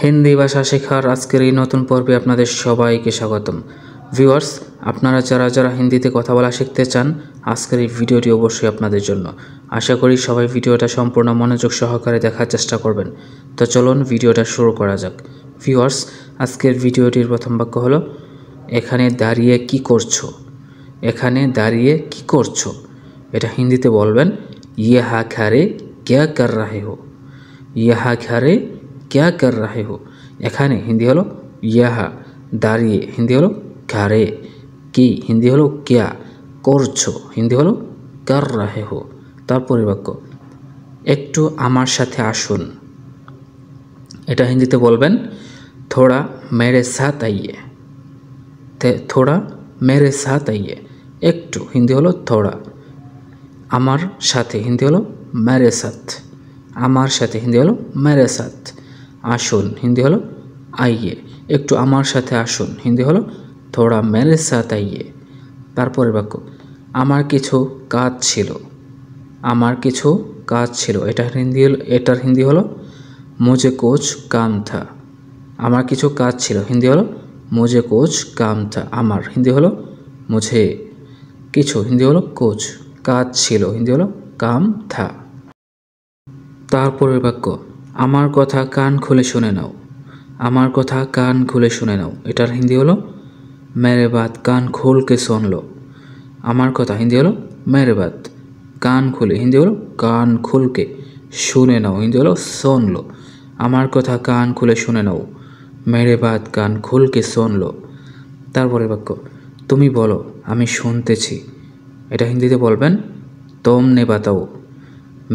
হিন্দি ভাষা শেখার আজকের এই নতুন পর্বে আপনাদের সবাইকে স্বাগতম। ভিউয়ার্স, আপনারা যারা হিন্দিতে কথা বলা শিখতে চান, আজকের এই ভিডিওটি অবশ্যই আপনাদের জন্য। আশা করি সবাই ভিডিওটা সম্পূর্ণ মনোযোগ সহকারে দেখার চেষ্টা করবেন। তো চলুন ভিডিওটা শুরু করা যাক। ভিউয়ার্স, আজকের ভিডিওটির প্রথম বাক্য হলো এখানে দাঁড়িয়ে কি করছো। এখানে দাঁড়িয়ে কি করছো, এটা হিন্দিতে বলবেন ইহা খারে ক্যা কর রাহে হো। ইহা খারে क्या कर रहे हो। এখানে হিন্দি হলো ইহা, দাঁড়িয়ে হিন্দি হলো খারে, কি হিন্দি হলো ক্যা, করছো হিন্দি হলো কর রাহে হো। তারপরে বাক্য একটু আমার সাথে আসুন, এটা হিন্দিতে বলবেন থোড়া মেরে সাথ আইয়ে। থোড়া মেরে সাথ আইয়ে, একটু হিন্দি হলো থোড়া, আমার সাথে হিন্দি হলো মেরে সাথ, আমার সাথে হিন্দি হলো মেরে সাথ। আসুন হিন্দি হলো আইয়ে, একটু আমার সাথে আসুন হিন্দি হলো থোড়া মেরে সাথ আইয়ে। তারপরের বাক্য আমার কিছু কাজ ছিল। আমার কিছু কাজ ছিল, এটার হিন্দি হলো মুঝে কুছ কাম থা। আমার কিছু কাজ ছিল হিন্দি হলো মুঝে কুছ কাম থা। আমার হিন্দি হলো মুঝে, কিছু হিন্দি হলো কুছ, কাজ ছিল হিন্দি হলো কাম থা। তারপরের বাক্য আমার কথা কান খুলে শুনে নাও। আমার কথা কান খুলে শুনে নাও, এটার হিন্দি হলো মেরে বাত কান খুল কে শোন লো। আমার কথা হিন্দি হলো মেরে বাত, কান খুলে হিন্দি হলো কান খুল কে, শুনে নাও হিন্দি হলো শোন লো। আমার কথা কান খুলে শুনে নাও, মেরে বাত কান খুল কে শোন লো। তারপরে বাক্য তুমি বলো আমি শুনতেছি, এটা হিন্দিতে বলবেন তোমনে বাতাও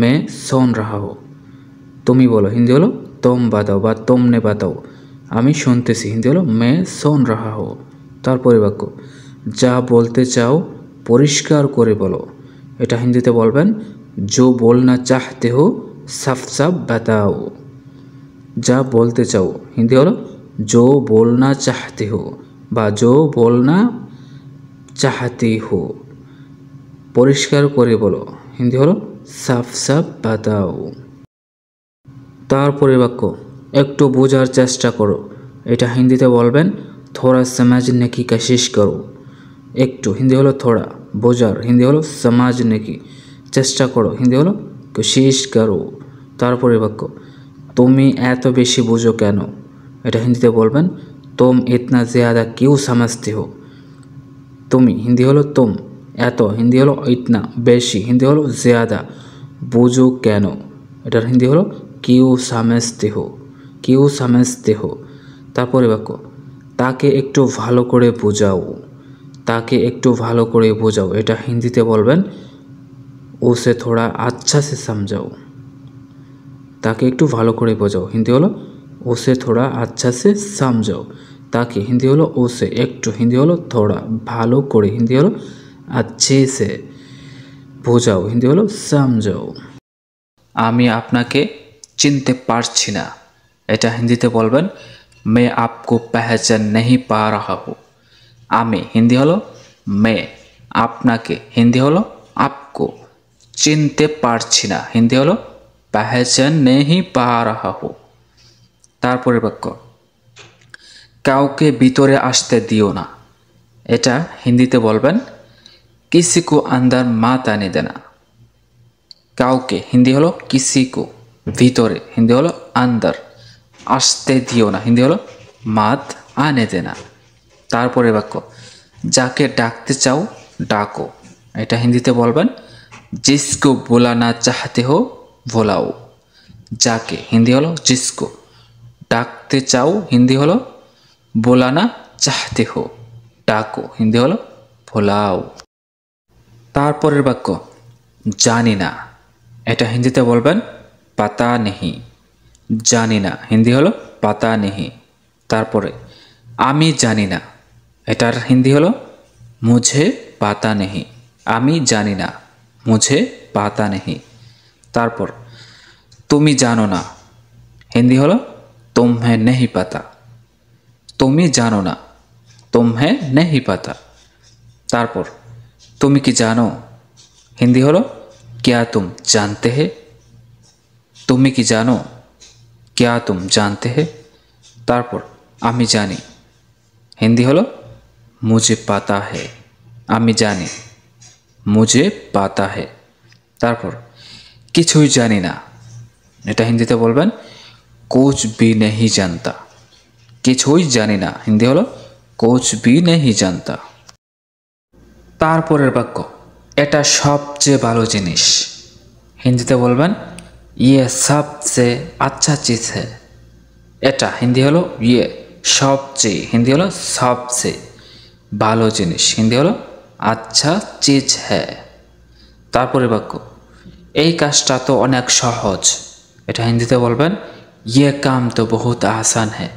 মে শোন রাহা হো। তুমি বলো হিন্দি হলো তোম বাতাও বা তোমনে বাতাও, আমি শুনতেছি হিন্দি হলো মে শোন রাহা হো। তারপরে বাক্য যা বলতে চাও পরিষ্কার করে বলো, এটা হিন্দিতে বলবেন জো বলনা চাহতে হো সাফ সাফ বাতাও। যা বলতে চাও হিন্দি হলো জো বলনা চাহতে হো বা জো বলনা চাহতে হো, পরিষ্কার করে বলো হিন্দি হলো সাফ সাফ বাতাও। তারপরে বাক্য একটু বোঝার চেষ্টা করো, এটা হিন্দিতে বলবেন থোড়া সমাজনে কি কোশিশ করো। একটু হিন্দি হলো থোড়া, বোঝার হিন্দি হলো সমাজনে কি, চেষ্টা করো হিন্দি হলো কোশিশ করো। তারপরে বাক্য তুমি এত বেশি বুঝো কেন, এটা হিন্দিতে বলবেন তুম ইতনা জ্যাদা কিউ সমঝতে হো। তুমি হিন্দি হলো তুম, এত হিন্দি হলো ইতনা, বেশি হিন্দি হলো জ্যাদা, বুঝো কেন, এটার হিন্দি হলো কিউ সমঝতে হো, কিউ সমঝতে হো। তারপরে বাক্য তাকে একটু ভালো করে বোঝাও। তাকে একটু ভালো করে বোঝাও, এটা হিন্দিতে বলবেন ওসে থোড়া আচ্ছা সে সমঝাও। তাকে একটু ভালো করে বোঝাও হিন্দি হলো ওসে থোড়া আচ্ছা সে সমঝাও। তাকে হিন্দি হলো ওসে, একটু হিন্দি হলো থোড়া, ভালো করে হিন্দি হলো আচ্ছে সে, বোঝাও হিন্দি হলো সমঝাও। আমি আপনাকে চিনতে পারছি না, এটা হিন্দিতে বলবেন মে আপকো পেহচান নেহি পা রাহা হো। আমি হিন্দি হলো মে, আপনাকে হিন্দি হলো আপকো, চিনতে পারছি না হিন্দি হলো পেহচান নেহি পা রাহা হো। তারপরে বাক্য কাউকে ভিতরে আসতে দিও না, এটা হিন্দিতে বলবেন কিসি কো আন্দার মাত আনে দেনা। কাউকে হিন্দি হলো কিসি কো, ভিতরে হিন্দি হলো আন্দার, আসতে দিও না হিন্দি হলো মাত আনে দেনা। তারপরে বাক্য যাকে ডাকতে চাও ডাকো, এটা হিন্দিতে বলবেন জিসকো বুলানা চাহতে হো বুলাও। যাকে হিন্দি হলো জিসকো, ডাকতে চাও হিন্দি হলো বুলানা চাহতে হো, ডাকো হিন্দি হলো বুলাও। তারপরের বাক্য জানি না, এটা হিন্দিতে বলবেন পাতা নেহি। জানি না হিন্দি হলো পাতা নেহি। তারপরে আমি জানি না, এটার হিন্দি হলো মুঝে পাতা নেহি। আমি জানি না, মুঝে পাতা নেহি। তারপর তুমি জানো না, হিন্দি হলো তুমহে নেহি পাতা। তুমি জানো না, তুমহে নেহি পাতা। তারপর তুমি কি জানো, হিন্দি হলো क्या तुम जानते हैं। তুমি কি জানো, क्या तुम जानते हैं। তারপর আমি জানি, হিন্দি হলো মুঝে পাতা হে, আমি জানি, মুঝে পাতা হে। তারপর কিছুই জানি না, এটা হিন্দিতে বলবেন কুছ ভি নেহি জানতা, কিছুই জানি না, হিন্দি হলো কুছ ভি নেহি জানতা। তারপরের বাক্য, এটা সবচেয়ে ভালো জিনিস, হিন্দিতে বলবেন ইয়ে সবচে আচ্ছা চিজ হে। এটা হিন্দি হলো ইয়ে, সবচেয়ে, হিন্দি হলো সবচেয়ে ভালো জিনিস, হিন্দি হলো আচ্ছা চিজ হ্যাঁ। তারপরে বাক্য, এই কাজটা তো অনেক সহজ, এটা হিন্দিতে বলবেন ইয়ে কাম তো বহুত আসান হ্যাঁ।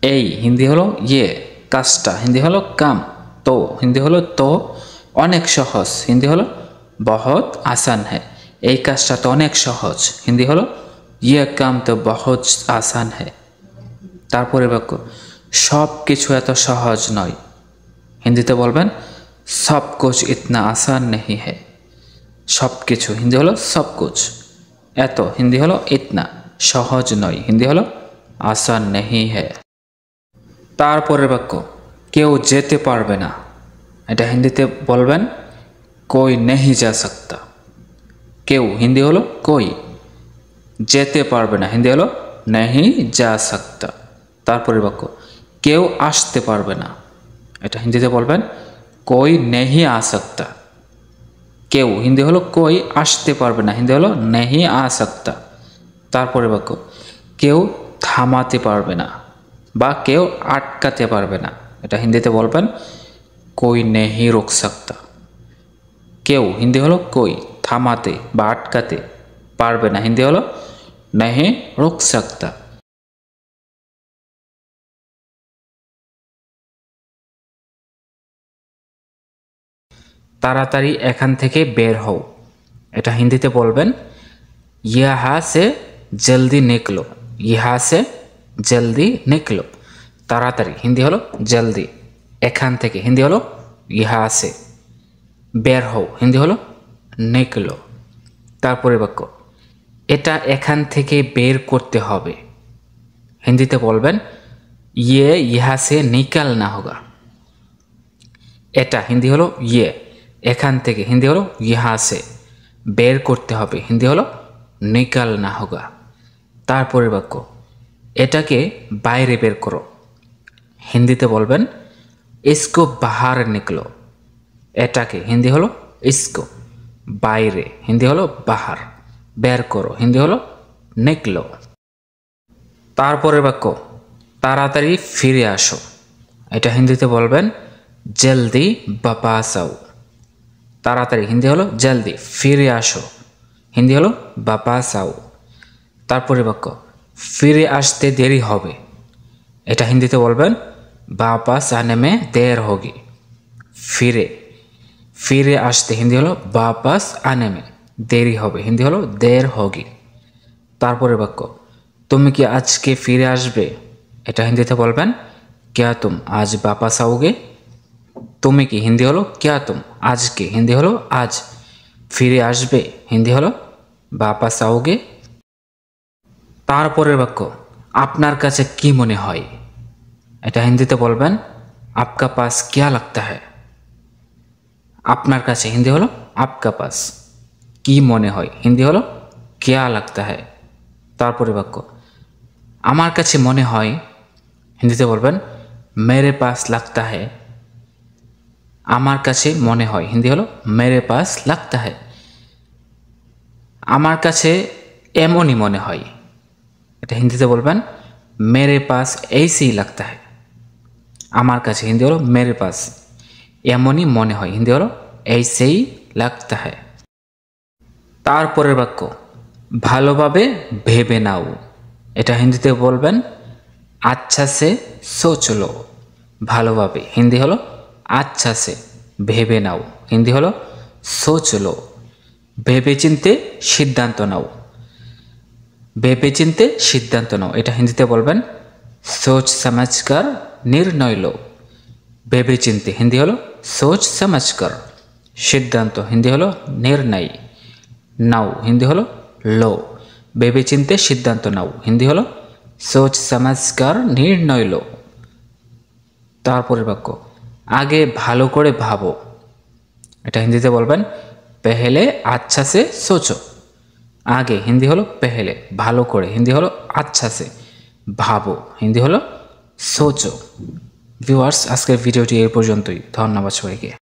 এই হিন্দি হলো ইয়ে, কাজটা হিন্দি হলো কাম, তো হিন্দি হলো তো, অনেক সহজ হিন্দি হলো বহুত আসান হ্যাঁ। এই কাজটা তো অনেক সহজ, হিন্দি হলো ইয়ে কাম তো বহুত আসান হ্যাঁ। তারপরে বাক্য, সব কিছু এত সহজ নয়, হিন্দিতে বলবেন সব কুছ ইতনা আসান নেহি হ্যাঁ। সব কিছু হিন্দি হলো সব কুছ, এত হিন্দি হলো ইতনা, সহজ নয় হিন্দি হলো আসান নেহি হ্যাঁ। তারপরের বাক্য, কেউ যেতে পারবে না, এটা হিন্দিতে বলবেন কোই নেহি যা সকতা। কেউ হিন্দি হলো কোই, যেতে পারবে না হিন্দি হলো নেহি যা সকতা। তারপরের বাক্য, কেউ আসতে পারবে না, এটা হিন্দিতে বলবেন কোই নেহি আ সকতা। কেউ হিন্দি হলো কোই, আসতে পারবে না হিন্দি হলো নেহি আ সকতা। তারপরে বাক্য, কেউ থামাতে পারবে না বা কেউ আটকাতে পারবে না, এটা হিন্দিতে বলবেন কোই নেহি রোক সকতা। কেউ হিন্দি হলো কোই, থামাতে বা আটকাতে পারবে না হিন্দি হলো নেহি রোক সকতা। তাড়াতাড়ি এখান থেকে বের হও, এটা হিন্দিতে বলবেন ইহা সে জলদি নিকলো, ইহা সে জলদি নিকলো। তাড়াতাড়ি হিন্দি হলো জলদি, এখান থেকে হিন্দি হলো ইহা সে, বের হও হিন্দি হলো নিকলো। তারপরে বাক্য, এটা এখান থেকে বের করতে হবে, হিন্দিতে বলবেন ইয়ে ইহা সে নিকালনা হোগা। এটা হিন্দি হলো ইয়ে, এখান থেকে হিন্দি হলো ইহা সে, বের করতে হবে হিন্দি হলো নিকালনা হোগা। তারপরে বাক্য, এটাকে বাইরে বের করো, হিন্দিতে বলবেন ইসকো বাহার নিকলো। এটাকে হিন্দি হলো ইসকো, বাইরে হিন্দি হলো বাহার, বের করো হিন্দি হলো নিকলো। তারপরে বাক্য, তাড়াতাড়ি ফিরে আসো, এটা হিন্দিতে বলবেন জলদি বাপাস আও। তাড়াতাড়ি হিন্দি হলো জলদি, ফিরে আসো হিন্দি হলো বাপাস আও। তারপরে বাক্য, ফিরে আসতে দেরি হবে, এটা হিন্দিতে বলবেন বাপাস আনে মে দের হোগি। ফিরে, ফিরে আসতে হিন্দি হলো বাপাস আনে মে, দেরি হবে হিন্দি হলো দের হোগি। তারপরে বাক্য, তুমি কি আজকে ফিরে আসবে, এটা হিন্দিতে বলবেন ক্যা তুম আজ বাপাস आओगे। তুমি কি হিন্দি হলো ক্যা তুম, আজকে হিন্দি হলো আজ, ফিরে আসবে হিন্দি হলো বাপাস आओगे। তারপরের বাক্য, আপনার কাছে কি মনে হয়, এটা হিন্দিতে বলবেন আপকা পাস ক্যা লাগতা হ্যায়। আপনার কাছে হিন্দি হলো আপকা পাস, কি মনে হয় হিন্দি হলো ক্যা লাগতা হ্যায়। তারপরে বাক্য, আমার কাছে মনে হয়, হিন্দিতে বলবেন মেরে পাস লাগতা হ্যায়। আমার কাছে মনে হয় হিন্দি হলো মেরে পাস লাগতা হ্যায়। আমার কাছে এমনই মনে হয়, এটা হিন্দিতে বলবেন মেরে পাস এইসেই লাগতা হ্যায়। আমার কাছে হিন্দি হলো মেরে পাস, এমনই মনে হয় হিন্দি হলো এইসেই লাগতা হ্যায়। তারপরের বাক্য, ভালোভাবে ভেবে নাও, এটা হিন্দিতে বলবেন আচ্ছা সে সোচ লো। ভালোভাবে হিন্দি হলো আচ্ছা সে, ভেবে নাও হিন্দি হলো সোচ লো। ভেবে চিনতে সিদ্ধান্ত নাও, ভেবে চিনতে সিদ্ধান্ত নাও, এটা হিন্দিতে বলবেন সোচ সমঝকর নির্ণয় লো। ভেবে চিনতে হিন্দি হলো সোচ সমঝকর, সিদ্ধান্ত হিন্দি হলো নির্ণয়, নাও হিন্দি হলো লো। ভেবে চিনতে সিদ্ধান্ত নাও হিন্দি হলো সোচ সমাজকার নির্ণয় লো। তারপরের বাক্য, আগে ভালো করে ভাবো। এটা হিন্দিতে বলবেন পেহেলে আচ্ছা সে সোচো। আগে হিন্দি হলো পেহেলে, ভালো করে হিন্দি হলো আচ্ছা সে, ভাবো হিন্দি হলো সোচো। ভিউয়ার্স, আজকের ভিডিওটি এই পর্যন্তই। ধন্যবাদ সবাইকে।